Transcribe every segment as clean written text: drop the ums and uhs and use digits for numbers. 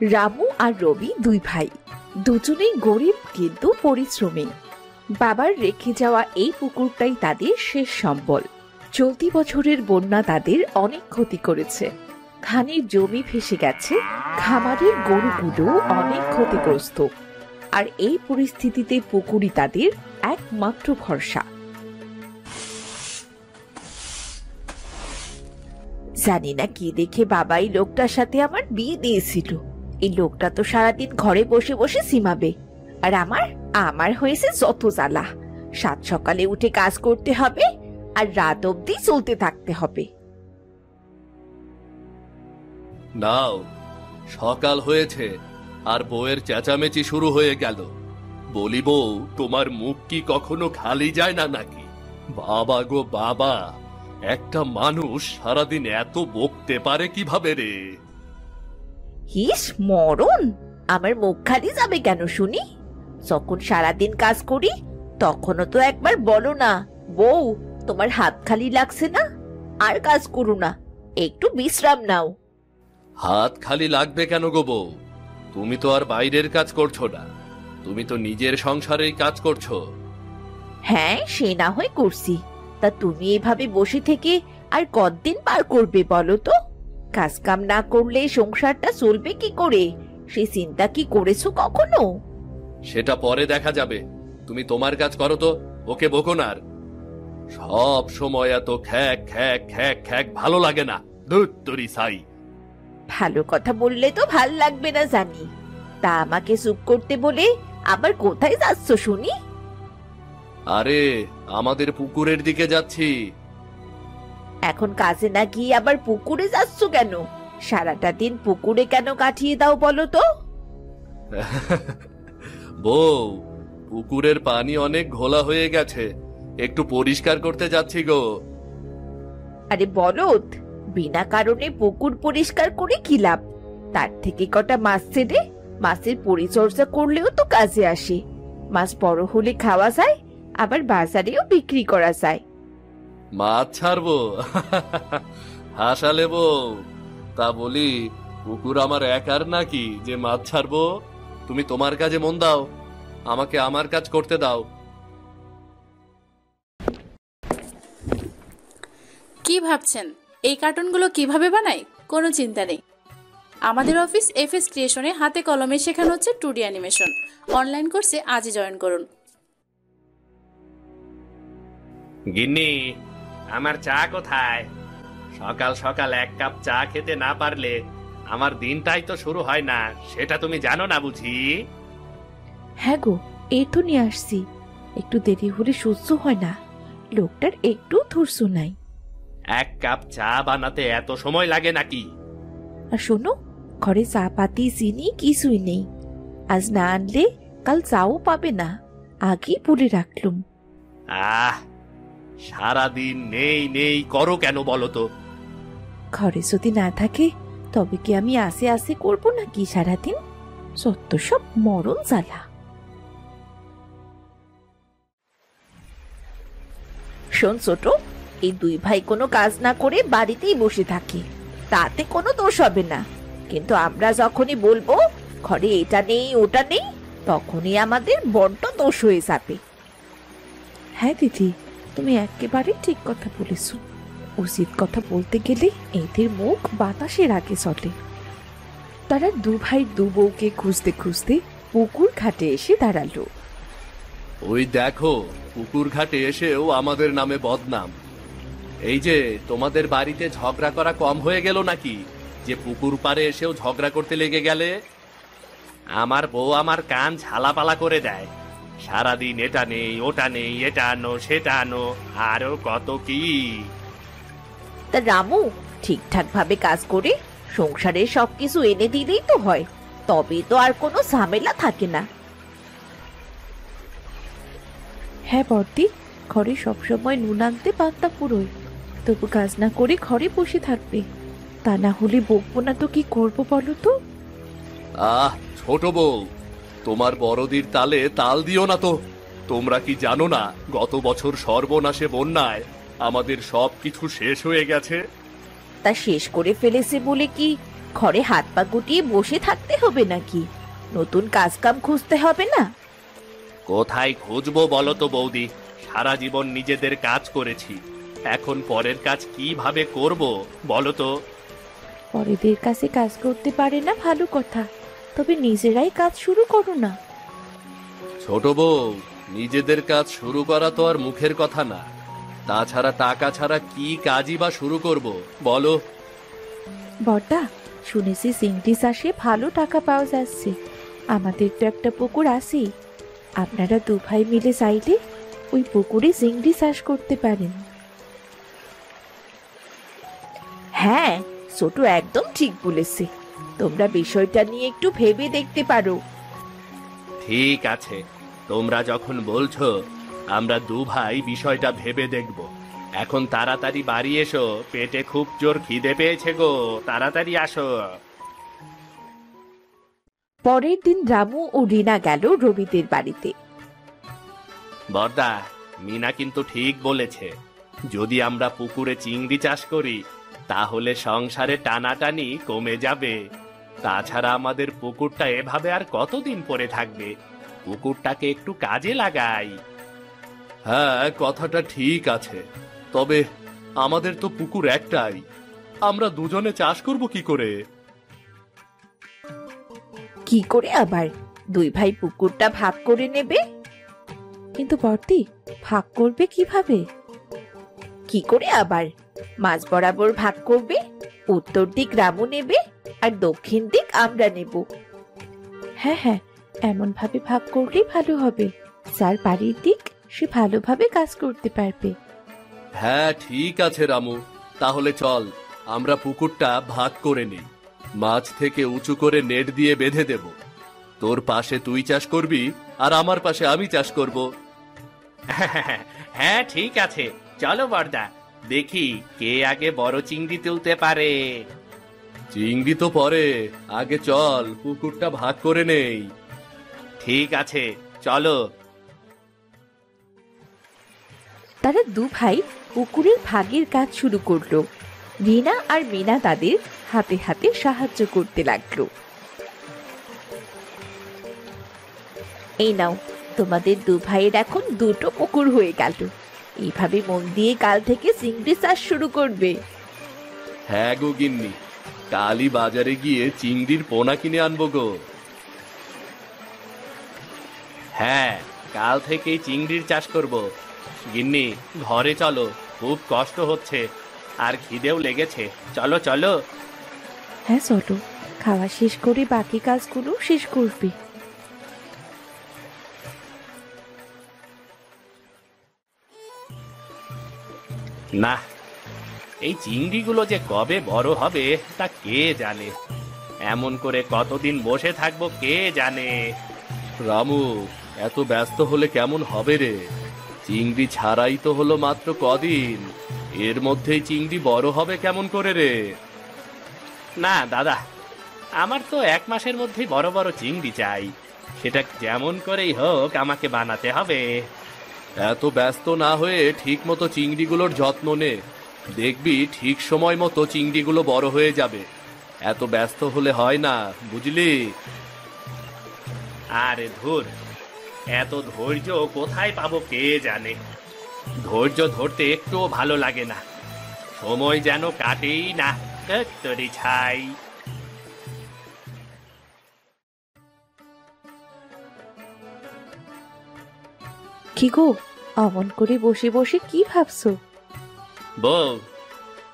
রামু আর রবি দুই ভাই, দুজনেই গরিব কিন্তু পরিশ্রমী। বাবার রেখে যাওয়া এই পুকুরটাই তাদের শেষ সম্বল। চলতি বছরের বন্যা তাদের অনেক ক্ষতি করেছে। ধানের জমি ভেসে গেছে, খামারের গরুগুলো অনেক ক্ষতিগ্রস্ত। আর এই পরিস্থিতিতে পুকুরই তাদের একমাত্র ভরসা। জানি না কি দেখে বাবা এই লোকটার সাথে আমার বিয়ে দিয়েছিল। এই লোকটা তো সারাদিন ঘরে বসে বসে সিমাবে, আর আমার হয়েছে যত জ্বালা। সাত সকালে উঠে কাজ করতে হবে আর রাত অবধি চলতে থাকতে হবে। নাও, সকাল হয়েছে আর বউয়ের চেঁচামেচি শুরু হয়ে গেল। বলি বউ, তোমার মুখ কি কখনো খালি যায় না নাকি? বাবা গো বাবা, একটা মানুষ সারাদিন এত বকতে পারে কিভাবে রে? হিস মরণ, আমার মুখ খালি যাবে কেন শুনি? যখন সারাদিন কাজ করি তখনও তো একবার বলো না, বউ তোমার হাত খালি লাগছে না, আর কাজ করো না, একটু বিশ্রাম নাও। হাত খালি লাগবে কেন গো বউ? তুমি তো আর বাইরের কাজ করছো না, তুমি তো নিজের সংসারেই কাজ করছো। হ্যাঁ, সে না হয় করছি, তা তুমি এভাবে বসে থেকে আর কতদিন পার করবে বলো তো? কাজ কাম না করলে সংসারটা চলবে কি করে, সে চিন্তা কি করেছো কখনো? সেটা পরে দেখা যাবে, তুমি তোমার কাজ করো তো, ওকে বকো না। আর সব সময় এত খ্যাক খ্যাক খ্যাক খ্যাক ভালো লাগে না। ধুর তোরি সাই। ভালো কথা বললে তো ভাল লাগবে না জানি, তা আমাকে চুপ করতে বলে আবার কোথায় যাচ্ছ শুনি? আরে, আমাদের পুকুরের দিকে যাচ্ছি। এখন কাজে না গিয়ে আবার পুকুরে যাচ্ছ কেন? সারাটা দিন পুকুরে কেন কাটিয়ে দাও বলো তো? বউ, পুকুরের পানি অনেক ঘোলা হয়ে গেছে, একটু পরিষ্কার করতে যাচ্ছি গো। আরে বলদ, বিনা কারণে পুকুর পরিষ্কার করে কি লাভ? তার থেকে কটা মাছ ছেড়ে মাছের পরিচর্যা করলেও তো কাজে আসে। মাছ বড় হলে খাওয়া যায়, আবার বাজারেও বিক্রি করা যায়। মাছ ছাড়বো? হাসালে বউ। তা বলি, পুকুর আমার একার নাকি যে মাছ ছাড়বো? তুমি তোমার কাজে মন দাও, আমাকে আমার কাজ করতে দাও। কি ভাবছেন এই কার্টুনগুলো কিভাবে বানাই? কোনো চিন্তা নেই, আমাদের অফিস এফএস ক্রিয়েশনে হাতে কলমে শেখানো হচ্ছে 2D অ্যানিমেশন। অনলাইন কোর্সে আজই জয়েন করুন। গিন্নি, আমার চা কোথায়? সকাল সকাল এক কাপ চা খেতে না পারলে আমার দিনটাই তো শুরু হয় না, সেটা তুমি জানো না বুঝি? হ্যাঁ গো, এই তো নিয়ে আসছি। একটু দেরি হলে সহ্য হয় না, লোকটার একটু ধৈর্য নাই। এক কাপ চা বানাতে এত সময় লাগে নাকি? আর শোনো, ঘরে চা পাতি চিনি কিছুই নেই। আজ না আনলে কাল চাও পাবে না, আগেই বলে রাখলুম। আহ, সারাদিন নেই নেই করো কেন বলো তো? ঘরে যদি না থাকে তবে কি আমি আসে আসে করবো নাকি সারাদিন? সত্য সব মরণ জ্বালা। শোন ছোট, এই দুই ভাই কোনো কাজ না করে বাড়িতেই বসে থাকে, তাতে কোনো দোষ হবে না। কিন্তু আমরা যখনই বলবো ঘরে এটা নেই ওটা নেই, তখনই আমাদের বড্ড দোষ হয়ে যাবে। হ্যাঁ দিদি, তুমি একেবারে ঠিক কথা বলেছ। উচিত কথা বলতে গেলে এদের মুখ বাতাসের আগে চলে। তারা দু ভাই দু বউকে খুঁজতে খুঁজতে পুকুর ঘাটে এসে দাঁড়ালো। ওই দেখো, পুকুর ঘাটে এসেও আমাদের নামে বদনাম। এই যে তোমাদের বাড়িতে ঝগড়া করা কম হয়ে গেল নাকি, যে পুকুর পাড়ে এসেও ঝগড়া করতে লেগে গেলে? আমার বউ আমার কান ঝালাপালা করে দেয়, সারাদিন এটা নেই ওটা নেই, এটা আনো সেটা আনো, আরো কত কি। তা রামু ঠিকঠাক ভাবে কাজ করে সংসারের সবকিছু এনে দিলেই তো হয়, তবে তো আর কোনো ঝামেলা থাকে না। হ্যাঁ বর্দি, ঘরে সবসময় নুন আনতে পান্তা পুরোই, তবু কাজ না করে ঘরে বসে থাকবে। তা না হলে বকবো না তো কি করবো বলো তো? আহ ছোট বউ, তোমার বড়দির তালে তাল দিও না তো। তোমরা কি জানো না, গত বছর সর্বনাশে বন্যায় আমাদের সব কিছু শেষ হয়ে গেছে। তা শেষ করে ফেলেছে বলে কি ঘরে হাত পা গুটিয়ে বসে থাকতে হবে নাকি? নতুন কাজ কাম খুঁজতে হবে না? কোথায় খুঁজবো বলো তো বৌদি? সারা জীবন নিজেদের কাজ করেছি, এখন পরের কাজ কিভাবে করব বলো তো? পরেদের কাছে কাজ করতে পারে না ভালো কথা, তবে নিজেরাই কাজ শুরু করো না। ছোট বউ, নিজেদের কাজ শুরু করা তো আর মুখের কথা না। তাছাড়া টাকা ছাড়া কি কাজই বা শুরু করব বলো? বড়দা, শুনেছি চিংড়ি চাষে ভালো টাকা পাওয়া যাচ্ছে। আমাদের তো একটা পুকুর আছে, আপনারা দু ভাই মিলে চাইলে ওই পুকুরে চিংড়ি চাষ করতে পারেন। হ্যাঁ, ছোট একদম ঠিক বলেছে। তোমরা বিষয়টা নিয়ে একটু ভেবে দেখতে পারো। ঠিক আছে, তোমরা যখন বলছো আমরা দু ভাই বিষয়টা ভেবে দেখব। এখন তাড়াতাড়ি বাড়ি এসো, পেটে খুব জোর খিদে পেয়েছে গো, তাড়াতাড়ি আসো। পরের দিন রামু ও রিনা গেল রবিদের বাড়িতে। বর্দা, মিনা কিন্তু ঠিক বলেছে। যদি আমরা পুকুরে চিংড়ি চাষ করি তাহলে সংসারে টানাটানি কমে যাবে। তাছাড়া আমাদের পুকুরটা এভাবে আর কতদিন পড়ে থাকবে? পুকুরটাকে একটু কাজে লাগাই। হ্যাঁ, কথাটা ঠিক আছে, তবে আমাদের তো পুকুর একটাই, আমরা দুজনে চাষ করব কি করে? কি করে আবার? দুই ভাই পুকুরটা ভাগ করে নেবে। কিন্তু বর্দি, ভাগ করবে কিভাবে? কি করে আবার? মাঝ বরাবর ভাগ করবে। উত্তর দিক রামু নেবে আর দক্ষিণ দিক আমরা নেব। হ্যাঁ হ্যাঁ, এমন ভাবে ভাগ করলেই ভালো হবে। যার বাড়ির দিক সে ভালোভাবে কাজ করতে পারবে। হ্যাঁ ঠিক আছে রামু, তাহলে চল আমরা পুকুরটা ভাগ করে নিই। মাছ থেকে উঁচু করে নেট দিয়ে বেঁধে দেব। তোর পাশে তুই চাষ করবি আর আমার পাশে আমি চাষ করব। হ্যাঁ ঠিক আছে, চলো বর্দা, দেখি কে আগে বড় চিংড়ি তুলতে পারে। চিংড়ি তো পরে, আগে চল পুকুরটা ভাগ করে নেই। ঠিক আছে, চলো। তারা দু ভাই পুকুরের ভাগের কাজ শুরু করলো। রিনা আর মিনা তাদের হাতে হাতে সাহায্য করতে লাগলো। এই নাও, তোমাদের দু ভাইয়ের এখন দুটো পুকুর হয়ে গেল। এইভাবে মন দিয়ে কাল থেকে চিংড়ি চাষ শুরু করবে। হ্যাঁ গো গিন্নি, কালই বাজারে গিয়ে চিংড়ির পোনা কিনে আনবো গো। হ্যাঁ, কাল থেকেই চিংড়ির চাষ করব। গিন্নি, ঘরে চলো, খুব কষ্ট হচ্ছে আর খিদেও লেগেছে। চলো চলো। হ্যাঁ চলো, খাওয়া শেষ করে বাকি কাজগুলো শেষ করবে। না, এই চিংড়িগুলো যে কবে বড় হবে তা কে জানে। এমন করে কতদিন বসে থাকবো কে জানে। রামু, এত ব্যস্ত হলে কেমন হবে রে? চিংড়ি ছাড়াই তো হলো মাত্র কদিন, এর মধ্যেই চিংড়ি বড় হবে কেমন করে রে? না দাদা, আমার তো 1 মাসের মধ্যেই বড় বড় চিংড়ি চাই। সেটা যেমন করেই হোক আমাকে বানাতে হবে। এত ব্যস্ত না হয়ে ঠিক মতো চিংড়িগুলোর যত্ন নে, দেখবি ঠিক সময় মতো চিংড়িগুলো বড় হয়ে যাবে। এত ব্যস্ত হলে হয় না, বুঝলি? আরে ধুর, এত ধৈর্য কোথায় পাবো কে জানে। ধৈর্য ধরতে একটুও ভালো লাগে না, সময় যেন কাটেই না। তরি ছাই। কি গো, অমন করে বসে বসে কি ভাবছো? বউ,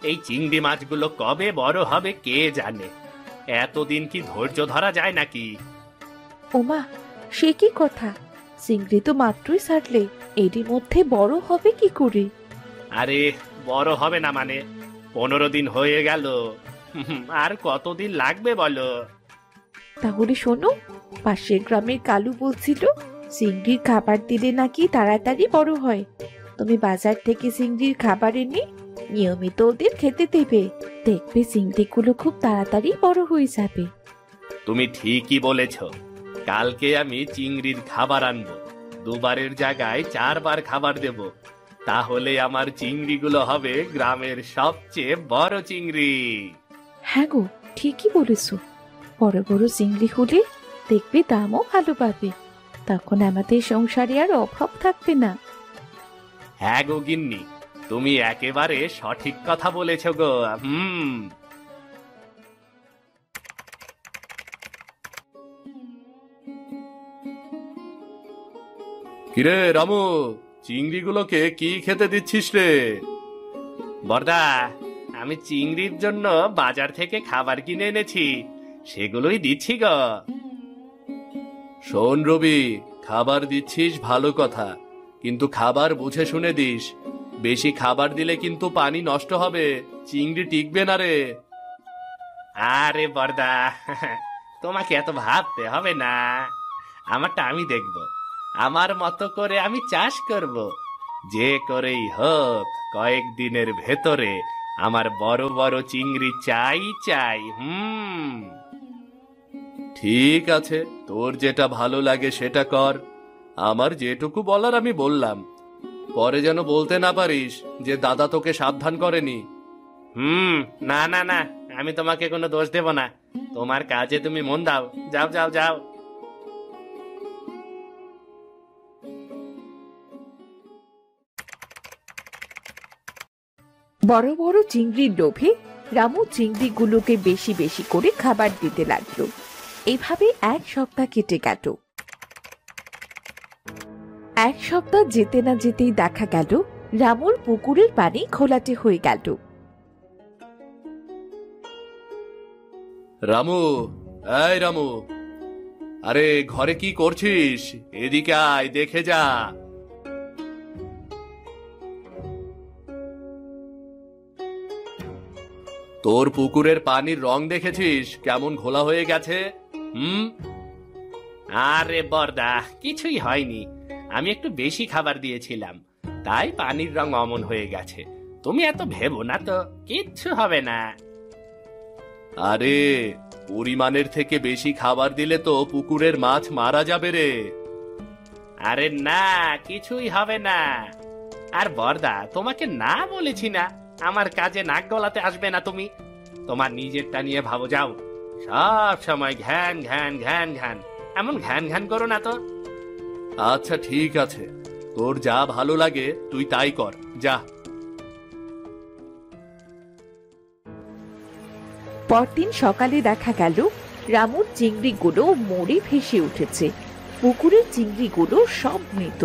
এই চিংড়ি মাছগুলো কবে বড় হবে কে জানে। এতদিন কি ধৈর্য ধরা যায় নাকি? ওমা, সে কি কথা! চিংড়ি তো মাত্রই ছাড়লে, এরই মধ্যে বড় হবে কি করে? আরে বড় হবে না মানে 15 দিন হয়ে গেল, আর কতদিন লাগবে বলো? তাহলে শোনো, পাশের গ্রামের কালু বলছিল চিংড়ির খাবার দিলে নাকি তাড়াতাড়ি বড় হয়। তুমি বাজার থেকে চিংড়ির খাবার এনে নিয়মিত ওদের খেতে দেবে, দেখবে চিংড়িগুলো খুব তাড়াতাড়ি বড় হয়ে যাবে। তুমি ঠিকই বলেছ, কালকে আমি চিংড়ির খাবার আনবো। 2 বারের জায়গায় 4 বার খাবার দেব, তাহলে আমার চিংড়িগুলো হবে গ্রামের সবচেয়ে বড় চিংড়ি। হ্যাঁ গো, ঠিকই বলেছো, বড় বড় চিংড়ি হলে দেখবে দামও ভালো পাবে, তখন আমাদের সংসারে আর অভাব থাকবে না। হ্যাঁ গো গিন্নি, তুমি একেবারে সঠিক কথা বলেছ গো। কিরে রামু, চিংড়িগুলোকে কি খেতে দিচ্ছিস রে? বর্দা, আমি চিংড়ির জন্য বাজার থেকে খাবার কিনে এনেছি, সেগুলোই দিচ্ছি গো। শোন রবি, খাবার দিচ্ছিস ভালো কথা, কিন্তু খাবার বুঝে শুনে দিস। বেশি খাবার দিলে কিন্তু পানি নষ্ট হবে, চিংড়ি টিকবে না রে। আরে বর্দা, তোমাকে এত ভাবতে হবে না, আমারটা আমি দেখব। আমার মতো করে আমি চাষ করব, যে করেই হোক কয়েকদিনের ভেতরে আমার বড় বড় চিংড়ি চাই চাই। ঠিক আছে, তোর যেটা ভালো লাগে সেটা কর। আমার যেটুকু বলার আমি বললাম, পরে যেন বলতে না পারিস যে দাদা তোকে সাবধান করেনি। না না না, আমি তোমাকে কোনো দোষ দেব না, তোমার কাজে তুমি মন দাও। যাও যাও যাও। বড় বড় চিংড়ির লোভে রামু চিংড়িগুলোকে বেশি বেশি করে খাবার দিতে লাগলো। এইভাবে এক সপ্তাহ কেটে গেল। এক সপ্তাহ যেতে না যেতেই দেখা গেল রামুর পুকুরের পানি ঘোলাটে হয়ে গেল। রামু, এই রামু, আরে ঘরে কি করছিস? এদিকে আয়, দেখে যা। তোর পুকুরের পানির রং দেখেছিস কেমন ঘোলা হয়ে গেছে? আরে বর্দা, কিছুই হয়নি, আমি একটু বেশি খাবার দিয়েছিলাম, তাই পানির রং অমন হয়ে গেছে। তুমি এত ভেবো না তো, কিচ্ছু হবে না। আরে পরিমাণের থেকে বেশি খাবার দিলে তো পুকুরের মাছ মারা যাবে রে। আরে না, কিছুই হবে না। আর বর্দা, তোমাকে না বলেছি না, আমার কাজে নাক গলাতে আসবে না তুমি। তোমার নিজেরটা নিয়ে ভাবো, যাও। সব সময় ঘ্যান ঘ্যান ঘ্যান ঘ্যান, এমন ঘ্যান ঘ্যান করো না তো। আচ্ছা ঠিক আছে, তোর যা ভালো লাগে তুই তাই কর, যা। পরদিন সকালে দেখা গেল রামুর চিংড়িগুলো মরে ভেসে উঠেছে। পুকুরের চিংড়িগুলো সব মৃত।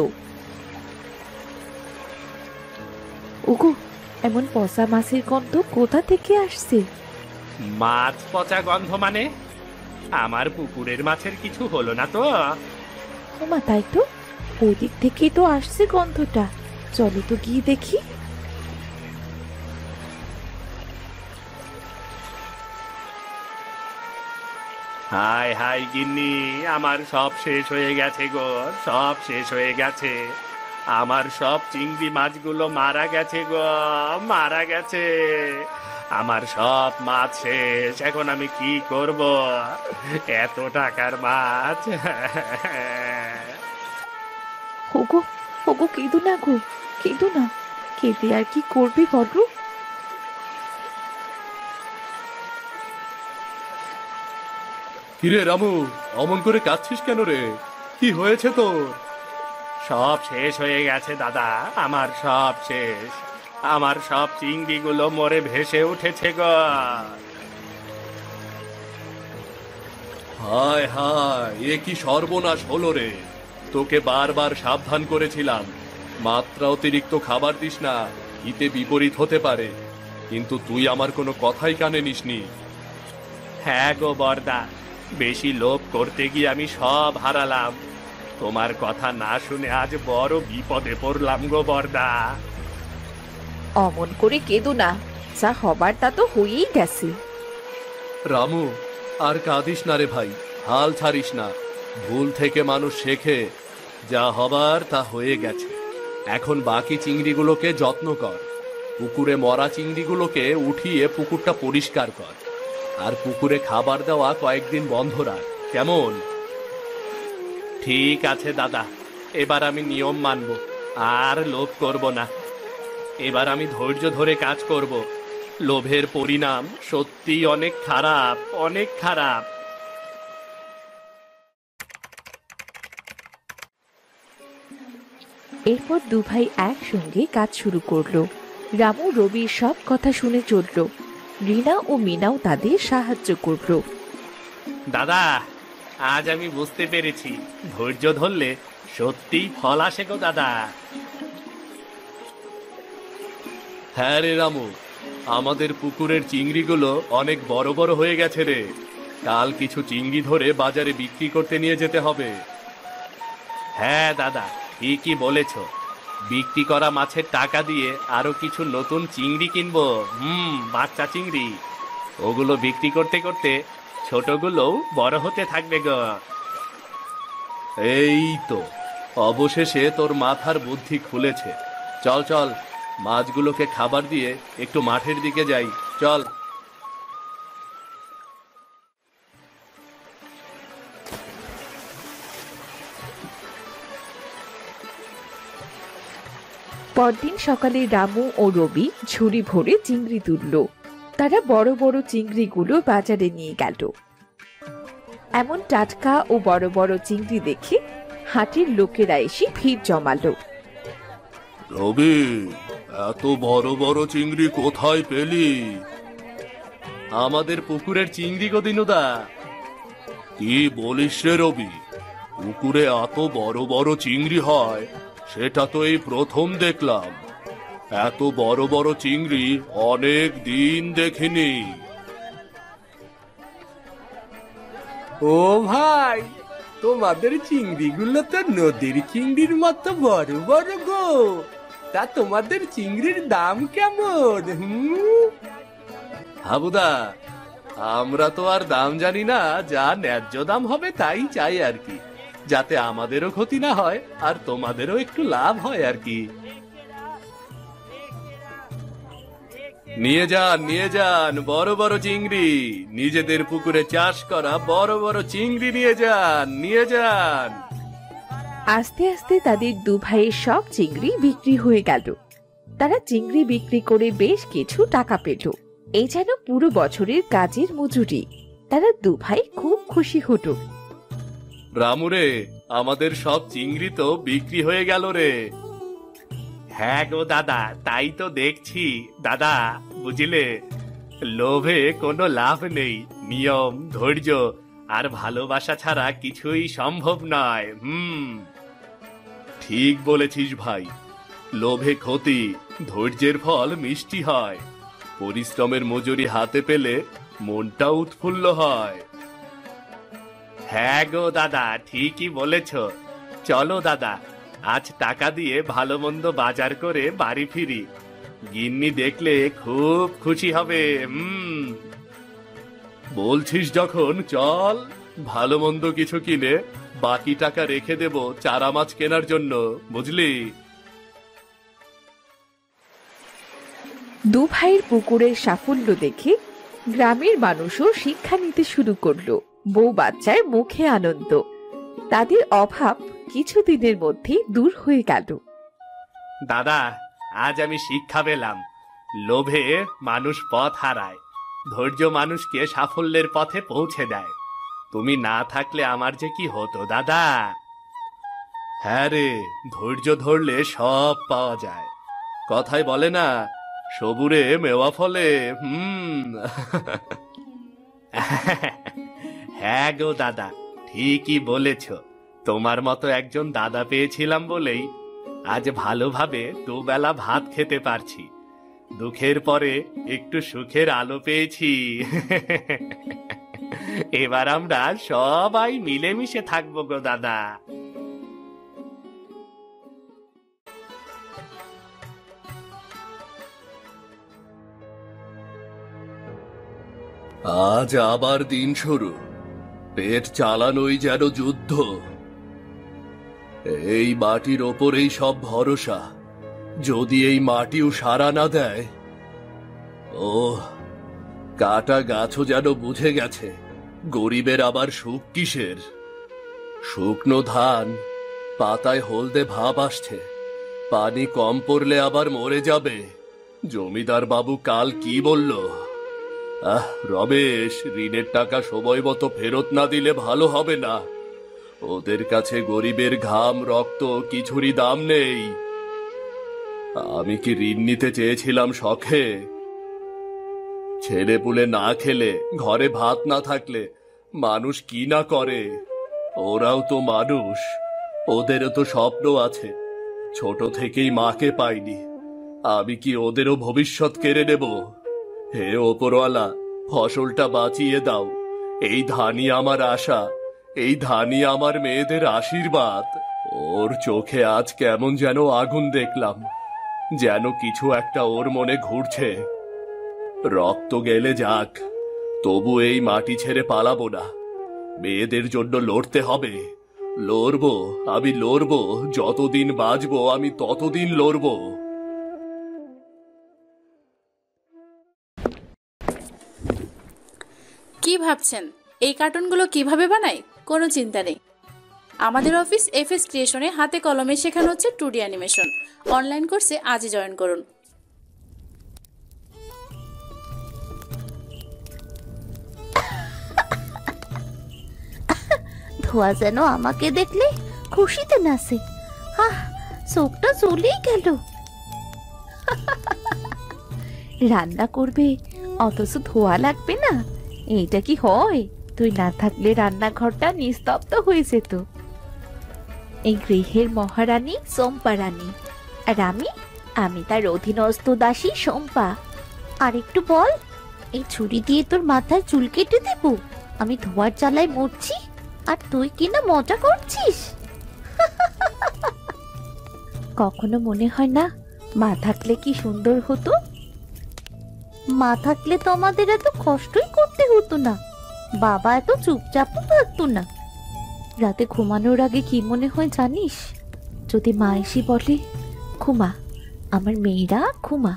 ওগো, এমন পচা মাছের গন্ধ কোথা থেকে আসছে? মাছ পচা গন্ধ মানে? আমার পুকুরের মাছের কিছু হলো না তো? ওমা, তাই তো, ওদিক থেকেই তো আসছে গন্ধটা। চলো তো গিয়ে দেখি। হায় হায় গিন্নি, আমার সব শেষ হয়ে গেছে গো, সব শেষ হয়ে গেছে। আমার সব চিংড়ি মাছগুলো মারা গেছে গো, মারা গেছে। আমার সব মাছ শেষ, এখন আমি কি করব? এত টাকার মাছ। ওগো, ওগো, কেঁদো না গো, কেঁদো না, কেঁদে আর কি করবে বলো? কিরে রামু, অমন করে কাঁদছিস কেন রে? কি হয়েছে তোর? সব শেষ হয়ে গেছে দাদা, আমার সব শেষ। আমার সব চিংড়িগুলো মরে ভেসে উঠেছে গো। হায় হায়, এ কি সর্বনাশ হলো রে! তোকে বারবার সাবধান করেছিলাম, মাত্রা অতিরিক্ত খাবার দিস না, হিতে বিপরীত হতে পারে, কিন্তু তুই আমার কোনো কথাই কানে নিসনি। হ্যাঁ গো বর্দা, বেশি লোভ করতে গিয়ে আমি সব হারালাম। তোমার কথা না শুনে আজ বড় বিপদে পড়লাম গো বর্দা। অমন করে কেঁদো না, যা হবার তা তো হয়েই গেছে। রামু, আর কাঁদিস না রে ভাই, হাল ছাড়িস না। ভুল থেকে মানুষ শেখে, যা হবার তা হয়ে গেছে। এখন বাকি চিংড়িগুলোকে যত্ন কর, পুকুরে মরা চিংড়িগুলোকে উঠিয়ে পুকুরটা পরিষ্কার কর, আর পুকুরে খাবার দেওয়া কয়েকদিন বন্ধ রাখ, কেমন? ঠিক আছে দাদা, এবার আমি নিয়ম মানব, আর লোভ করব না। এবার আমি ধৈর্য ধরে কাজ করব, লোভের পরিণাম সত্যি অনেক খারাপ, অনেক খারাপ। এরপর দু ভাই একসঙ্গে কাজ শুরু করলো। রামু রবির সব কথা শুনে চলল। রিনা ও মিনাও তাদের সাহায্য করলো। দাদা, আজ আমি বুঝতে পেরেছি ধৈর্য ধরলে সত্যিই ফল আসে গো দাদা। হ্যাঁ রে রামু, আমাদের পুকুরের চিংড়িগুলো অনেক বড় বড় হয়ে গেছে রে। কাল কিছু চিংড়ি ধরে বাজারে বিক্রি করতে নিয়ে যেতে হবে। হ্যাঁ দাদা, ঠিকই বলেছ। বিক্রি করা মাছের টাকা দিয়ে আরো কিছু নতুন চিংড়ি কিনবো। বাচ্চা চিংড়ি। ওগুলো বিক্রি করতে করতে ছোটগুলোও বড় হতে থাকবে গো। এই তো, অবশেষে তোর মাথার বুদ্ধি খুলেছে। চল চল, মাছগুলোকে খাবার দিয়ে একটু মাঠের দিকে যাই, চল। পরদিন সকালে রামু ও রবি ঝুড়ি ভরে চিংড়ি তুলল। তারা বড় বড় চিংড়িগুলো বাজারে নিয়ে গেল। এমন টাটকা ও বড় বড় চিংড়ি দেখে হাটের লোকেরা এসে ভিড় জমালো। রবি, এত বড় বড় চিংড়ি কোথায় পেলি? আমাদের পুকুরের চিংড়ি গো দিনুদা। কি বলিস রে রবি? পুকুরে এত বড় বড় চিংড়ি হয় সেটা তো এই প্রথম দেখলাম। এত বড় বড় চিংড়ি অনেক দিন দেখিনি। ও ভাই, তোমাদের চিংড়িগুলো তো নদীর চিংড়ির মতো বড় বড় গো। তা তোমাদের চিংড়ির দাম কেমন? হাবুদা, আমরা তো আর দাম জানি না, যা ন্যায্য দাম হবে তাই চাই আর কি, যাতে আমাদেরও ক্ষতি না হয় আর তোমাদেরও একটু লাভ হয় আর কি। নিয়ে যান, নিয়ে যান বড় বড় চিংড়ি। নিজেদের পুকুরে চাষ করা বড় বড় চিংড়ি নিয়ে যান, নিয়ে যান। আস্তে আস্তে তাদের দু ভাইয়ের সব চিংড়ি বিক্রি হয়ে গেল। তারা চিংড়ি বিক্রি করে বেশ কিছু টাকা পেল। এই যেন পুরো বছরের কাজের মজুরি। তারা দু ভাই খুব খুশি হলো। রামুরে, আমাদের সব চিংড়ি তো বিক্রি হয়ে গেল রে। হ্যাঁ গো দাদা, তাই তো দেখছি। দাদা, বুঝলে, লোভে কোনো লাভ নেই। নিয়ম, ধৈর্য আর ভালোবাসা ছাড়া কিছুই সম্ভব নয়। ঠিক বলেছিস ভাই। লোভে ক্ষতি, ধৈর্যের ফল মিষ্টি হয়। পরিশ্রমের মজুরি হাতে পেলে মনটা উৎফুল্ল হয়। হ্যাঁ গো দাদা, ঠিকই বলেছ। চলো দাদা, আজ টাকা দিয়ে ভালো মন্দ বাজার করে বাড়ি ফিরি। গিন্নি দেখলে খুব খুশি হবে। বলছিস যখন চল, ভালো মন্দ কিছু কিনে বাকি টাকা রেখে দেব চারা মাছ কেনার জন্য, বুঝলি? দু ভাইয়ের পুকুরের সাফল্য দেখে গ্রামের মানুষও শিক্ষা নিতে শুরু করলো। বউ বাচ্চার মুখে আনন্দ। তাদের অভাব কিছুদিনের মধ্যেই দূর হয়ে গেল। দাদা, আজ আমি শিক্ষা পেলাম। লোভে মানুষ পথ হারায়, ধৈর্য মানুষকে সাফল্যের পথে পৌঁছে দেয়। তুমি না থাকলে আমার যে কি হতো দাদা। হ্যাঁ রে, ধৈর্য ধরলে সব পাওয়া যায়। কথায় বলে না, সবুরে মেওয়া ফলে। হ্যাঁ গো দাদা, ঠিকই বলেছ। তোমার মতো একজন দাদা পেয়েছিলাম বলেই আজ ভালোভাবে দুবেলা ভাত খেতে পারছি। দুঃখের পরে একটু সুখের আলো পেয়েছি। এবার আমরা সবাই মিলেমিশে থাকবো গো দাদা। আজ আবার দিন শুরু। পেট চালানোই যেন যুদ্ধ। এই মাটির ওপরেই সব ভরসা। যদি এই মাটিও সাড়া না দেয়। ও, কাটা গাছও যেন বুঝে গেছে গরিবের আবার সুখ কিসের। শুকনো ধান, পাতায় হলদে ভাব আসছে। পানি কম পড়লে আবার মরে যাবে। জমিদার বাবু কাল কি বলল? রমেশ, ঋণের টাকা সময় মতো ফেরত না দিলে ভালো হবে না। ওদের কাছে গরিবের ঘাম রক্ত কিছুরই দাম নেই। আমি কি ঋণ নিতে চেয়েছিলাম শখে? ছেলেপুলে না খেলে, ঘরে ভাত না থাকলে মানুষ কি না করে। ওরাও তো মানুষ, ওদেরও তো স্বপ্ন আছে। ছোট থেকেই মাকে পাইনি, আমি কি ওদেরও ভবিষ্যৎ কেড়ে নেব? হে ওপরওয়ালা, ফসলটা বাঁচিয়ে দাও। এই ধানই আমার আশা, এই ধানই আমার মেয়েদের আশীর্বাদ। ওর চোখে আজ কেমন যেন আগুন দেখলাম, যেন কিছু একটা ওর মনে ঘুরছে। রক্ত গেলে যাক, তবু এই মাটি ছেড়ে পালাবো না। মেয়েদের জন্য লড়তে হবে। লড়বো, আমি লড়বো। যতদিন বাঁচবো আমি ততদিন লড়বো। কি ভাবছেন এই কার্টুনগুলো কিভাবে বানায়? কোনো চিন্তা নেই। আমাদের অফিস এফএস ক্রিয়েশনে হাতে কলমে শেখানো হচ্ছে 2D অ্যানিমেশন। অনলাইন কোর্সে আজই জয়েন করুন। ধোয়া যেন আমাকে দেখলে খুশিতে নাচে। চোখটা চলেই গেল। রান্না করবে অথচ ধোয়া লাগবে না, এইটা কি হয়? তুই না থাকলে রান্নাঘরটা নিস্তব্ধ হয়ে যেত। এই গৃহের মহারানী চম্পা রানী, আর আমি তার অধীনস্থ দাসী শম্পা। আর একটু বল, এই ছুরি দিয়ে তোর মাথায় চুল কেটে দেব? আমি ধোয়ার জ্বালায় মরছি, আর তুই কিনা মজা করছিস। কখনো মনে হয় না মা থাকলে কি সুন্দর হতো? মা থাকলে তো আমাদের এত কষ্টই করতে হতো না, বাবা এত চুপচাপও থাকতো না। রাতে ঘুমানোর আগে কি মনে হয় জানিস? যদি মা এসে বলে, ঘুমা আমার মেয়েরা ঘুমা।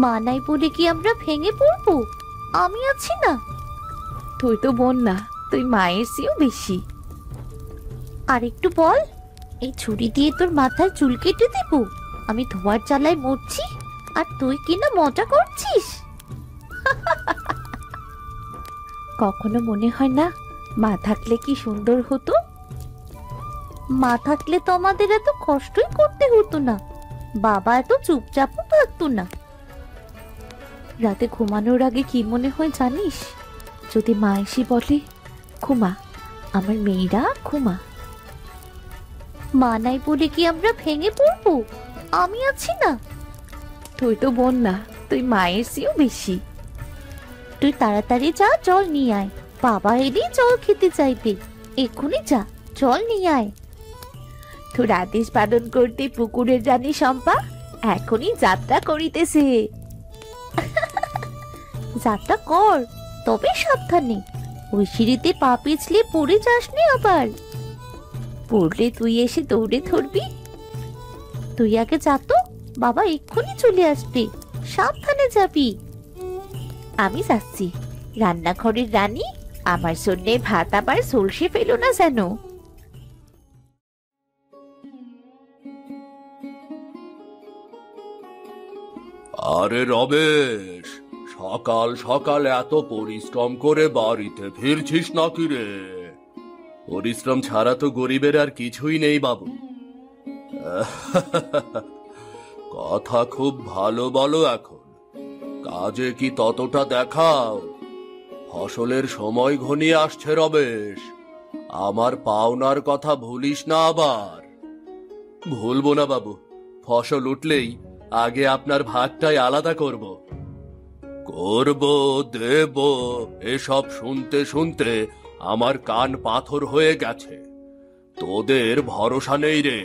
মা নাই বলে কি আমরা ভেঙে পড়বো? আমি আছি না। তুই তো বোন না, তুই মায়ের চেয়েও বেশি। আর একটু বল, এই ছুরি দিয়ে তোর মাথায় চুল কেটে দেব? আমি ধোয়ার জ্বালায় মরছি, আর তুই কিনা মজা করছিস। কখনো মনে হয় না মা থাকলে কি সুন্দর হতো? মা থাকলে তো আমাদের এত কষ্টই করতে হতো না, বাবা এত চুপচাপও থাকতো না। রাতে ঘুমানোর আগে কি মনে হয় জানিস? যদি মা এসে বলে, ঘুমা আমার মেয়েরা ঘুমা। মা নাই বলে কি আমরা ভেঙে পড়বো? আমি আছি না। তুই তো বোন না, তুই মায়ের চেয়েও বেশি। তুই তাড়াতাড়ি যা, জল নিয়ে আয়। বাবা এলেই জল খেতে চাইবে। এক্ষুনি যা, জল নিয়ে আয়। তোর আদেশ পালন করতে পুকুরের রানী শম্পা এখনই যাত্রা করিতেছে। যাত্রা কর, তবে সাবধানে। ওই সিঁড়িতে পা পিছলে পড়ে যাসনি আবার। পড়লে তুই এসে দৌড়ে ধরবি। তুই আগে যা তো, বাবা এক্ষুনি চলে আসবে। সাবধানে যাবি। আমি যাচ্ছি। রান্নাঘরের রানী, আমার জন্যে ভাত আবার সলসে ফেলো না যেন। আরে রমেশ, সকাল সকাল এত পরিশ্রম করে বাড়িতে ফিরছিস নাকি রে? পরিশ্রম ছাড়া তো গরিবের আর কিছুই নেই বাবু। কথা খুব ভালো বলো, এখন কাজে কি ততটা দেখাও? ফসলের সময় ঘনিয়ে আসছে রমেশ, আমার পাওনার কথা ভুলিস না আবার। ভুলবো না বাবু, ফসল উঠলেই আগে আপনার ভাগটাই আলাদা করব। দেব, এসব শুনতে শুনতে আমার কান পাথর হয়ে গেছে। তোদের ভরসা নেই রে,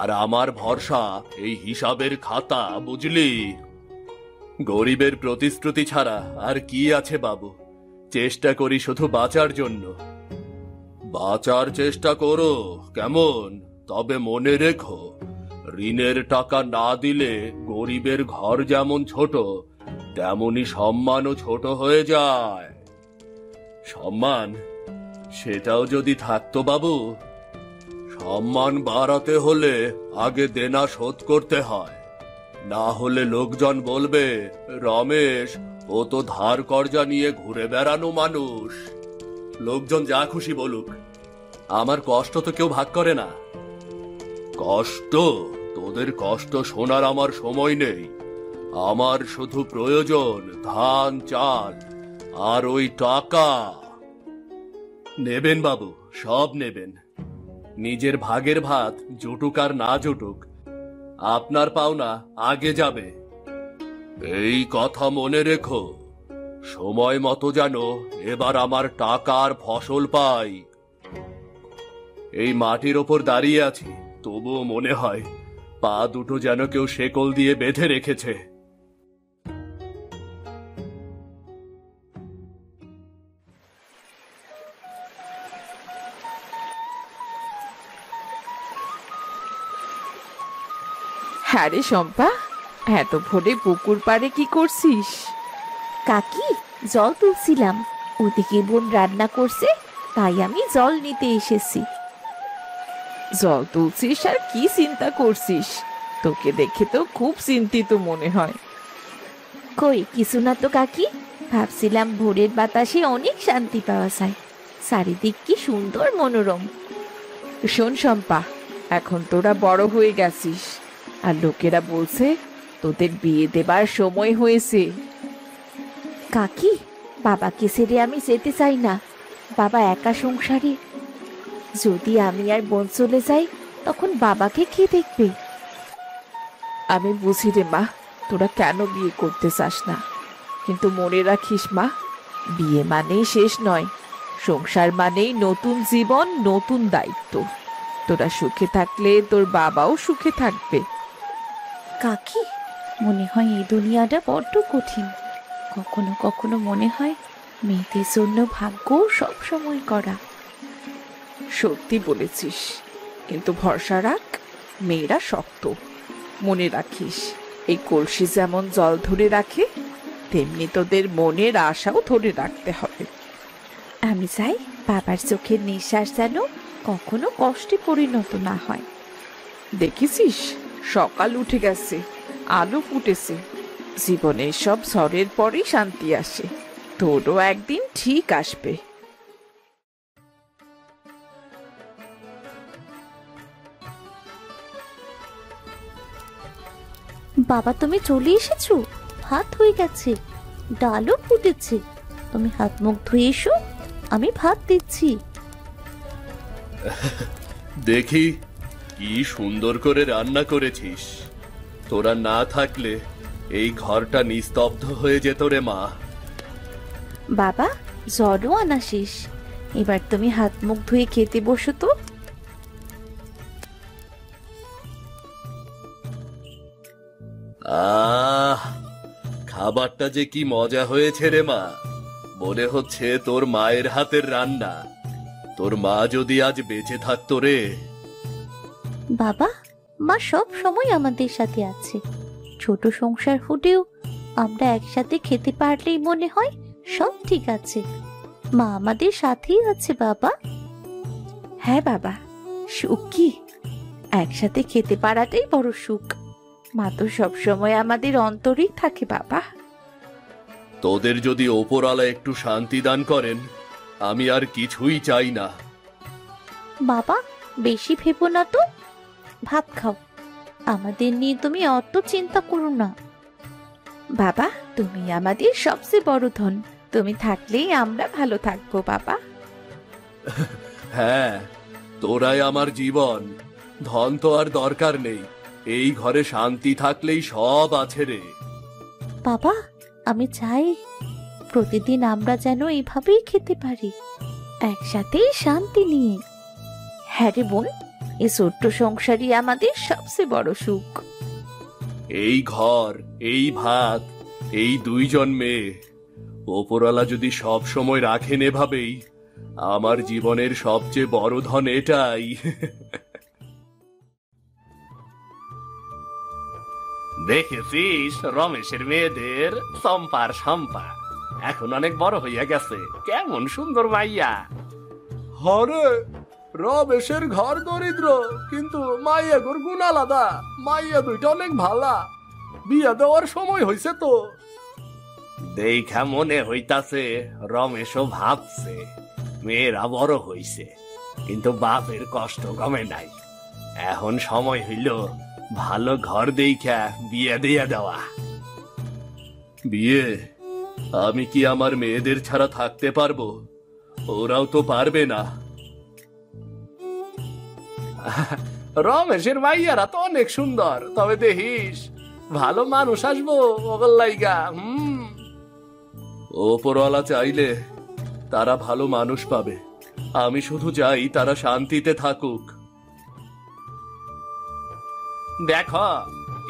আর আমার ভরসা এই হিসাবের খাতা, বুঝলি? গরিবের প্রতিশ্রুতি ছাড়া আর কি আছে বাবু? চেষ্টা করি শুধু বাঁচার জন্য। বাঁচার চেষ্টা করো, কেমন? তবে মনে রেখো, ঋণের টাকা না দিলে গরিবের ঘর যেমন ছোট, তেমনি সম্মানও ছোট হয়ে যায়। সম্মান, সেটাও যদি থাকতো বাবু। সম্মান বাড়াতে হলে আগে দেনা শোধ করতে হয়। না হলে লোকজন বলবে রমেশ ও তো ধার কর্জা নিয়ে ঘুরে বেড়ানো মানুষ। লোকজন যা খুশি বলুক, আমার কষ্ট তো কেউ ভাগ করে না। কষ্ট? তোদের কষ্ট শোনার আমার সময় নেই। আমার শুধু প্রয়োজন ধান, চাল আর ওই টাকা। নেবেন বাবু, সব নেবেন। নিজের ভাগের ভাত জুটুক আর না জুটুক, আপনার পাওনা আগে যাবে। এই কথা মনে রেখো, সময় মতো যেন এবার আমার টাকার ফসল পাই। এই মাটির ওপর দাঁড়িয়ে আছি, তবুও মনে হয় পা দুটো যেন কেউ শেকল দিয়ে বেঁধে রেখেছে। হ্যাঁ রে শম্পা, এত ভোরে পুকুর পাড়ে কি করছিস? কাকি, জল তুলছিলাম। ওদিকে বোন রান্না করছে, তাই আমি জল নিতে এসেছি। জল তুলছিস আর কি চিন্তা করছিস? তোকে দেখে তো খুব চিন্তিত মনে হয়। কই কিছু না তো কাকি, ভাবছিলাম ভোরের বাতাসে অনেক শান্তি পাওয়া যায়। চারিদিক কি সুন্দর মনোরম। শোন শম্পা, এখন তোরা বড় হয়ে গেছিস, আর লোকেরা বলছে তোদের বিয়ে দেবার সময় হয়েছে। কাকি, বাবাকে ছেড়ে আমি যেতে চাই না। বাবা একা সংসারী। যদি আমি আর বোন চলে যাই, তখন বাবাকে কে দেখবে? আমি বুঝি রে মা, তোরা কেন বিয়ে করতে চাস না, কিন্তু মনে রাখিস মা, বিয়ে মানেই শেষ নয়। সংসার মানেই নতুন জীবন, নতুন দায়িত্ব। তোরা সুখে থাকলে তোর বাবাও সুখে থাকবে। কাকি, মনে হয় এই দুনিয়াটা বড্ড কঠিন। কখনো কখনো মনে হয় মেয়েদের জন্য ভাগ্য সব সময় করা। সত্যি বলেছিস, কিন্তু ভরসা রাখ, মেয়েরা শক্ত। মনে রাখিস, এই কলসি যেমন জল ধরে রাখে, তেমনি তোদের মনের আশাও ধরে রাখতে হবে। আমি চাই বাবার চোখের নিঃশ্বাস যেন কখনো কষ্টে পরিণত না হয়। দেখেছিস, সকাল উঠে গেছে, আলো ফুটেছে। জীবনে সব ঝড়ের পরেই শান্তি আসে। তোরও একদিন ঠিক আসবে। বাবা, তুমি চলে এসেছো? ভাত হয়ে গেছে, ডালও ফুটেছে। তুমি হাত মুখ ধুয়ে এসো, আমি ভাত দিচ্ছি। দেখি কি সুন্দর করে রান্না করেছিস। তোরা না থাকলে এই ঘরটা নিস্তব্ধ হয়ে যেত রে মা। বাবা, জলও আনা শেষ। এবার তুমি হাত মুখ ধুয়ে খেতে বসো তো। আহ, খাবারটা যে কি মজা হয়েছে রে মা। মনে হচ্ছে তোর মায়ের হাতের রান্না। তোর মা যদি আজ বেঁচে থাকতো রে। বাবা, মা সব সময় আমাদের সাথে আছে। ছোট সংসার ফুটেও আমরা একসাথে খেতে পারলেই মনে হয় সব ঠিক আছে। মা আমাদের সাথেই আছে বাবা। হ্যাঁ বাবা, সুখ কি? একসাথে খেতে পারাটাই বড় সুখ। মা তো সবসময় আমাদের অন্তরেই থাকে বাবা। তোদের যদি ওপরওয়ালা একটু শান্তি দান করেন, আমি আর কিছুই চাই না। বাবা, বেশি ভেবো না তো, ভাত খাও। আমাদের নিয়ে তুমি অত চিন্তা করো না। বাবা, তুমি আমাদের সবচেয়ে বড় ধন। তুমি থাকলেই আমরা ভালো থাকবো বাবা। হ্যাঁ, তোরাই আমার জীবন। ধন তো আর দরকার নেই, এই ঘরে শান্তি থাকলেই সব আছে রে। বাবা, আমি চাই প্রতিদিন আমরা যেন এইভাবেই খেতে পারি, একসাথেই শান্তি নিয়ে। হ্যাঁ রে বোন, এই ছোট্ট সংসারই আমাদের সবচেয়ে বড় সুখ। এই ঘর, এই ভাত, এই দুইজন মেয়ে, ওপরওয়ালা যদি সব সময় রাখেন এভাবেই, আমার জীবনের সবচেয়ে বড় ধন এটাই। দেখেছিস রমেশের মেয়েদের, চম্পার শম্পা এখন অনেক বড় হইয়া গেছে। কেমন সুন্দর মাইয়া। হরে, রমেশের ঘর দরিদ্র, কিন্তু মাইয়া গোর গুণ আলাদা। মাইয়া দুইটা অনেক ভালা। বিয়া দেওয়ার সময় হয়েছে তো। দেখা মনে হইতাছে রমেশও ভাবছে মেয়েরা বড় হইছে, কিন্তু বাপের কষ্ট কমে নাই। এখন সময় হইল ভালো ঘর দেখা বিয়ে দিয়া দেওয়া। বিয়ে আমি কি আমার মেয়েদের ছাড়া থাকতে পারবো? ওরাও তো পারবে না। রমেশের ভাইয়ারা তো অনেক সুন্দর, তবে দেখিস ভালো মানুষ আসবো ওগল লাইগা। ওপরওয়ালা চাইলে তারা ভালো মানুষ পাবে। আমি শুধু চাই তারা শান্তিতে থাকুক। দেখো,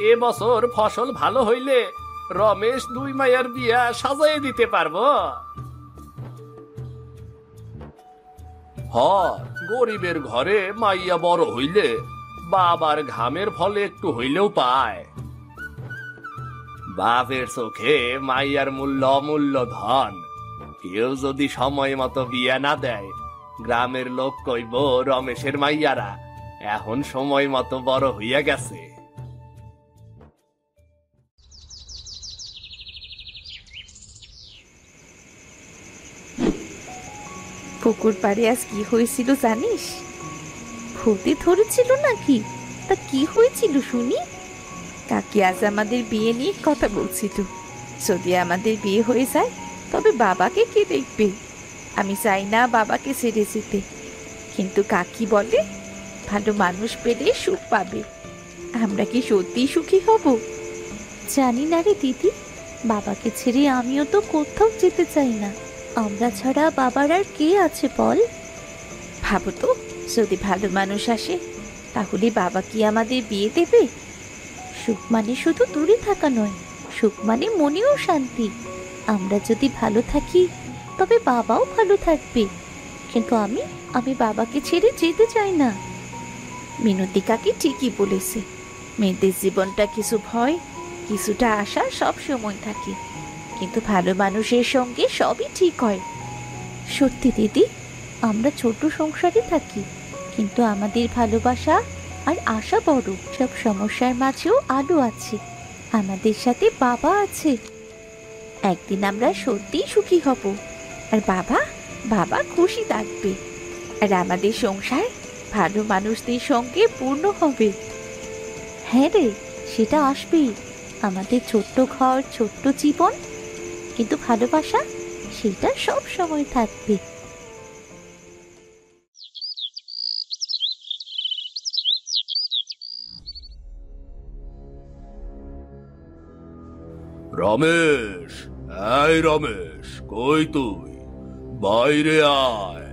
এ বছর ফসল ভালো হইলে রমেশ 2 মাইয়ার বিয়া সাজাই দিতে পারবো। গরিবের ঘরে মাইয়া বড় হইলে বাবার ঘামের ফলে একটু হইলেও পায়। বাপের চোখে মাইয়ার মূল্য অমূল্য ধন। কেউ যদি সময় মতো বিয়া না দেয়, গ্রামের লোক কইব রমেশের মাইয়ারা এখন সময় মতো বড় হইয়া গেছে। পুকুর পাড়ে আজ কি হয়েছিল জানিস? ভূতে ধরেছিল নাকি? তা কি হয়েছিল শুনি? কাকি আজ আমাদের বিয়ে নিয়ে কথা বলছিল। যদি আমাদের বিয়ে হয়ে যায় তবে বাবাকে কে দেখবে? আমি চাই না বাবাকে ছেড়ে যেতে, কিন্তু কাকি বলে ভালো মানুষ পেলে সুখ পাবে। আমরা কি সত্যি সুখী হব? জানি না রে দিদি, বাবাকে ছেড়ে আমিও তো কোথাও যেতে চাই না। আমরা ছাড়া বাবার আর কে আছে বল? ভাবো তো, যদি ভালো মানুষ আসে তাহলে বাবা কি আমাদের বিয়ে দেবে? সুখ মানে শুধু দূরে থাকা নয়, সুখ মানে মনেও শান্তি। আমরা যদি ভালো থাকি তবে বাবাও ভালো থাকবে। কিন্তু আমি বাবাকে ছেড়ে যেতে চাই না। মিনতি কাকি ঠিকই বলেছে। মেয়েদের জীবনটা কিছু ভয়, কিছুটা আশা সব সময় থাকে, কিন্তু ভালো মানুষের সঙ্গে সবই ঠিক হয়। সত্যি দিদি, আমরা ছোট সংসারে থাকি, কিন্তু আমাদের ভালোবাসা আর আশা বড়। সব সমস্যার মাঝেও আলো আছে, আমাদের সাথে বাবা আছে। একদিন আমরা সত্যিই সুখী হব, আর বাবা বাবা খুশি থাকবে, আর আমাদের সংসার ভালো মানুষদের সঙ্গে পূর্ণ হবে। হ্যাঁ রে, সেটা আসবেই। আমাদের ছোট্ট ঘর, ছোট্ট জীবন, কিন্তু ভালোবাসা সেটা সব সময় থাকবে। রমেশ, এই রমেশ, কই তুই? বাইরে আয়।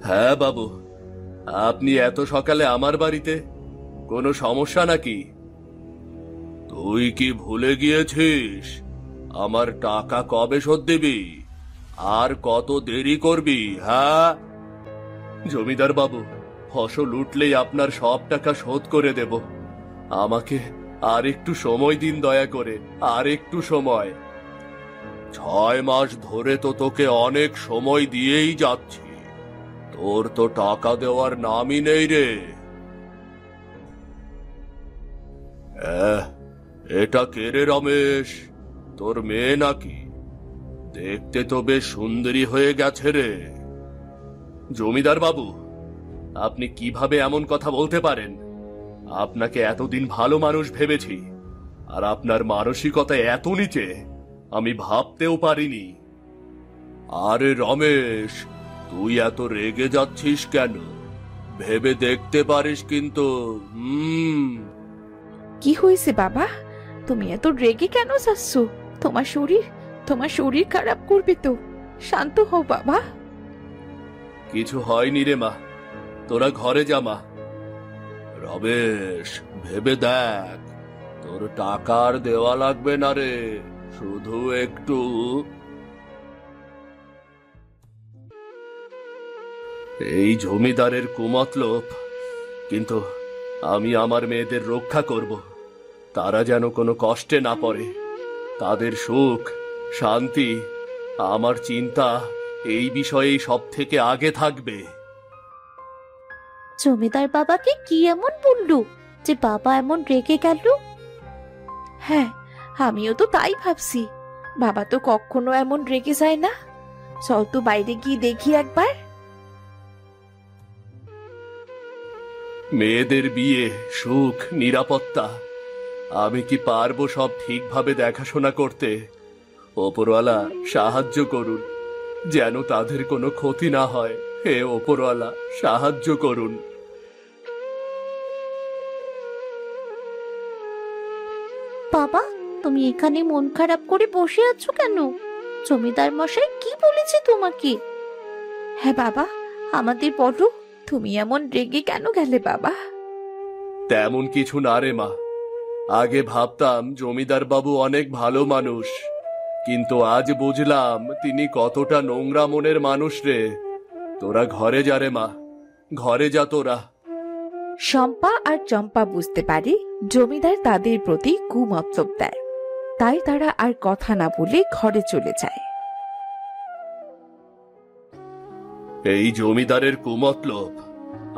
হ্যাঁ বাবু, আপনি এত সকালে আমার বাড়িতে? কোনো সমস্যা নাকি? তুই কি ভুলে গিয়েছিস আমার টাকা কবে শোধ দিবি? আর কত দেরি করবি? হ্যাঁ জমিদার বাবু, ফসল উঠলেই আপনার সব টাকা শোধ করে দেব। আমাকে আর একটু সময় দিন দয়া করে, আর একটু সময়। 6 মাস ধরে তো তোকে অনেক সময় দিয়েই যাচ্ছি, তোর তো টাকা দেওয়ার নামই নেই রে। এটা কে রে রমেশ? তোর মেয়ে নাকি? দেখতে তো বেশ সুন্দরী হয়ে গেছে রে। জমিদার বাবু, আপনি কিভাবে এমন কথা বলতে পারেন? আপনাকে এতদিন ভালো মানুষ ভেবেছি, আর আপনার মানসিকতা এত নিচে আমি ভাবতেও পারিনি। আরে রমেশ, তুই এত রেগে যাচ্ছিস কেন? ভেবে দেখতে পারিস কিন্তু। কি হয়েছে বাবা? তুমি এত রেগে কেন যাচ্ছ? তোমার শরীর খারাপ করবে তো। শান্ত হও বাবা। কিছু হয়নি রে মা, তোরা ঘরে যা মা। রমেশ, ভেবে দেখ, তোর টাকার দেওয়া লাগবে না রে, শুধু একটু। এই জমিদারের কুমতলব, কিন্তু আমি আমার মেয়েদের রক্ষা করব। তারা যেন কোনো কষ্টে না পড়ে। তাদের সুখ, শান্তি, আমার চিন্তা এই বিষয়েই সব থেকে আগে থাকবে। জমিদার বাবাকে কি এমন বললো যে বাবা এমন রেগে গেল? হ্যাঁ, আমিও তো তাই ভাবছি। বাবা তো কখনো এমন রেগে যায় না। চল তো বাইরে গিয়ে দেখি একবার। মেয়েদের বিয়ে, সুখ, নিরাপত্তা, আমি কি পারবো সব ঠিকভাবে দেখাশোনা করতে? ওপরওয়ালা সাহায্য করুন, যেন তাদের কোনো ক্ষতি না হয়। হে ওপরওয়ালা, সাহায্য করুন। বাবা, তুমি এখানে মন খারাপ করে বসে আছো কেন? জমিদার মশাই কি বলেছে তোমাকে? হ্যাঁ বাবা, আমাদের বলো, তুমি এমন রেগে কেন গেলে বাবা? তেমন কিছু না রে মা। আগে ভাবতাম জমিদার বাবু অনেক ভালো মানুষ, কিন্তু আজ বুঝলাম তিনি কতটা নোংরা মনের মানুষ রে। তোরা ঘরে যা রে মা, ঘরে যা তোরা। শম্পা আর চম্পা বুঝতে পারে জমিদার তাদের প্রতি কুমতলব দেয়, তাই তারা আর কথা না বলে ঘরে চলে যায়। এই জমিদারের কুমতলব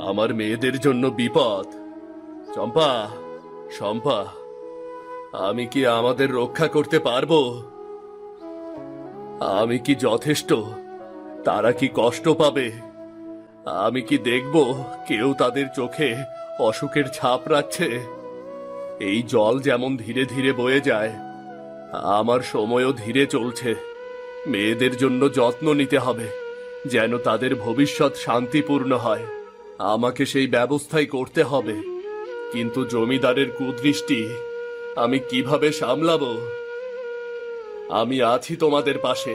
আমার মেয়েদের জন্য বিপদ। চম্পা, শম্পা, আমি কি আমাদের রক্ষা করতে পারবো? আমি কি যথেষ্ট? তারা কি কষ্ট পাবে? আমি কি দেখব কেউ তাদের চোখে অসুখের ছাপ রাখছে? এই জল যেমন ধীরে ধীরে বয়ে যায়, আমার সময়ও ধীরে চলছে। মেয়েদের জন্য যত্ন নিতে হবে, যেন তাদের ভবিষ্যৎ শান্তিপূর্ণ হয়। আমাকে সেই ব্যবস্থাই করতে হবে। কিন্তু জমিদারের কুদৃষ্টি আমি কিভাবে সামলাবো? আমি আছি তোমাদের পাশে।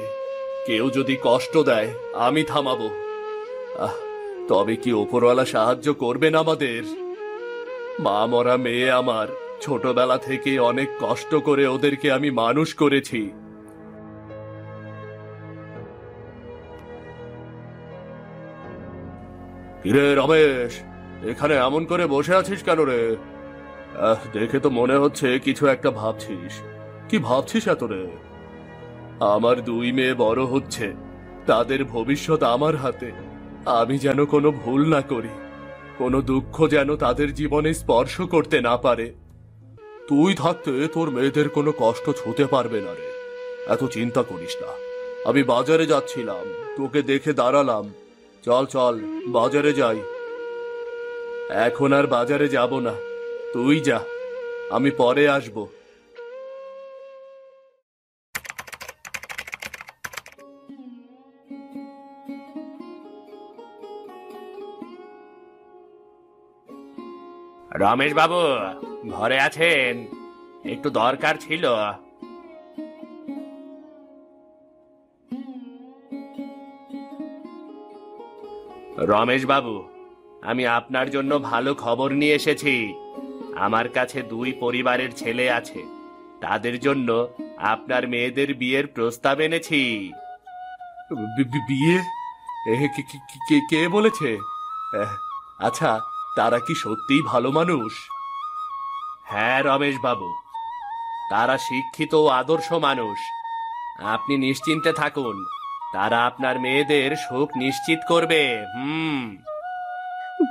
কেউ যদি কষ্ট দেয় আমি থামাবো। তবে কি ওপরওয়ালা সাহায্য করবেন আমাদের? মা মরা মেয়ে আমার, ছোটবেলা থেকে অনেক কষ্ট করে ওদেরকে আমি মানুষ করেছি। কিরে রমেশ, এখানে এমন করে বসে আছিস কেন রে? দেখে তো মনে হচ্ছে কিছু একটা ভাবছিস। কি ভাবছিস এত রে? আমার দুই মেয়ে বড় হচ্ছে, তাদের ভবিষ্যৎ আমার হাতে। আমি যেন কোনো ভুল না করি, কোনো দুঃখ যেন তাদের জীবনে স্পর্শ করতে না পারে। তুই থাকতে তোর মেয়েদের কোনো কষ্ট ছুঁতে পারবে না রে। এত চিন্তা করিস না। আমি বাজারে যাচ্ছিলাম, তোকে দেখে দাঁড়ালাম। চল চল, বাজারে যাই। এখন আর বাজারে যাব না, তুই যা, আমি পরে আসব। রমেশ বাবু ঘরে আছেন? একটু দরকার ছিল। রমেশ বাবু, আমি আপনার জন্য ভালো খবর নিয়ে এসেছি। আমার কাছে দুই পরিবারের ছেলে আছে, তাদের জন্য আপনার মেয়েদের বিয়ের প্রস্তাব এনেছি। বিয়ে? কে বলেছে? আচ্ছা, তারা কি সত্যিই ভালো মানুষ? হ্যাঁ রমেশ বাবু, তারা শিক্ষিত ও আদর্শ মানুষ। আপনি নিশ্চিন্তে থাকুন, তারা আপনার মেয়েদের সুখ নিশ্চিত করবে।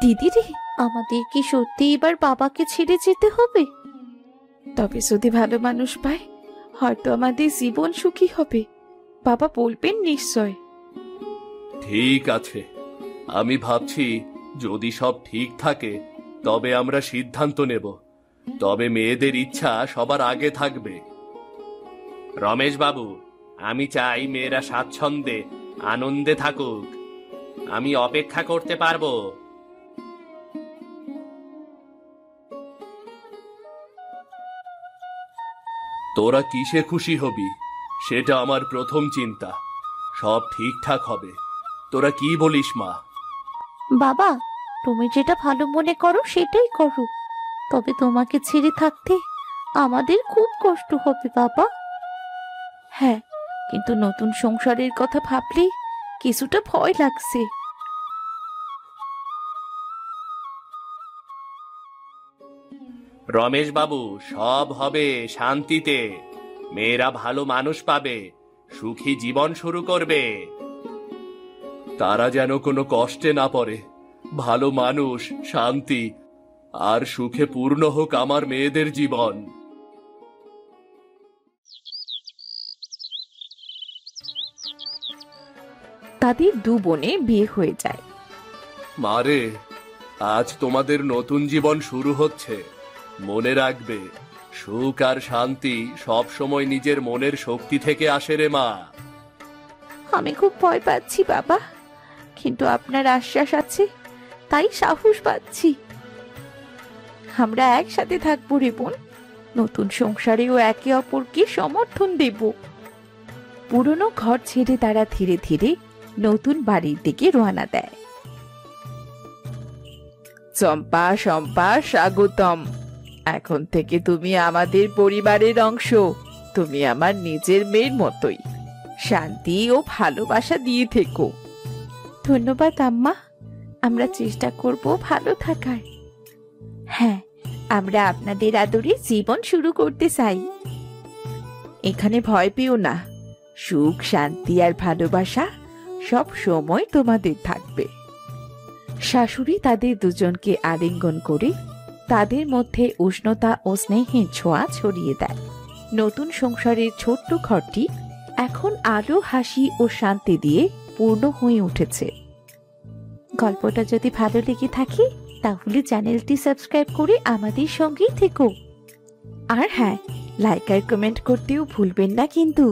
দিদি রে, আমাদের কি সত্যি এবার বাবাকে ছেড়ে যেতে হবে? তবে যদি ভালো মানুষ পায়, হয়তো আমাদের জীবন সুখী হবে। বাবা বলবেন নিশ্চয়। ঠিক আছে, আমি ভাবছি যদি সব ঠিক থাকে তবে আমরা সিদ্ধান্ত নেব। তবে মেয়েদের ইচ্ছা সবার আগে থাকবে। রমেশ বাবু, আমি চাই মেয়েরা স্বাচ্ছন্দ্যে আনন্দে থাকুক। আমি অপেক্ষা করতে পারবো। তোরা কিসে খুশি হবি সেটা আমার প্রথম চিন্তা। সব ঠিকঠাক হবে। তোরা কি বলিস মা? বাবা, তুমি যেটা ভালো মনে করো সেটাই করো, তবে তোমাকে ছেড়ে থাকতে আমাদের খুব কষ্ট হবে বাবা। হ্যাঁ, কিন্তু নতুন সংসারের কথা ভাবলে কিছুটা ভয় লাগছে। রমেশ বাবু, সব হবে শান্তিতে। মেয়েরা ভালো মানুষ পাবে, সুখী জীবন শুরু করবে। তারা যেন কোনো কষ্টে না পড়ে, ভালো মানুষ, শান্তি আর সুখে পূর্ণ হোক আমার মেয়েদের জীবন। তাদের দু বোনের বিয়ে হয়ে যায়। মারে, আজ তোমাদের নতুন জীবন শুরু হচ্ছে। মনে রাখবে, সুখ আর শান্তি সব সময় নিজের মনের শক্তি থেকে আসে রে মা। আমি খুব ভয় পাচ্ছি বাবা, কিন্তু আপনার আশ্বাস আছে তাই সাহস পাচ্ছি। আমরা একসাথে থাকবো রে বোন, নতুন সংসারেও একে অপরকে সমর্থন দেব। পুরনো ঘর ছেড়ে তারা ধীরে ধীরে নতুন বাড়ির দিকে রওনা দেয়। চম্পা, শম্পা, স্বাগতম। এখন থেকে তুমি আমাদের পরিবারের অংশ। তুমি আমার নিজের মেয়ের মতোই। শান্তি ও ভালোবাসা দিয়ে থেকো। ধন্যবাদ আম্মা, আমরা চেষ্টা করব ভালো থাকার। হ্যাঁ, আমরা আপনাদের আদরে জীবন শুরু করতে চাই। এখানে ভয় পেও না, সুখ, শান্তি আর ভালোবাসা সব সময় তোমাদের থাকবে। শাশুড়ি তাদের দুজনকে আলিঙ্গন করে তাদের মধ্যে উষ্ণতা ও স্নেহের ছোঁয়া ছড়িয়ে দেয়। নতুন সংসারের ছোট্ট ঘরটি এখন আলো, হাসি ও শান্তি দিয়ে পূর্ণ হয়ে উঠেছে। গল্পটা যদি ভালো লেগে থাকে তাহলে চ্যানেলটি সাবস্ক্রাইব করে আমাদের সঙ্গেই থেকো। আর হ্যাঁ, লাইক আর কমেন্ট করতেও ভুলবেন না কিন্তু।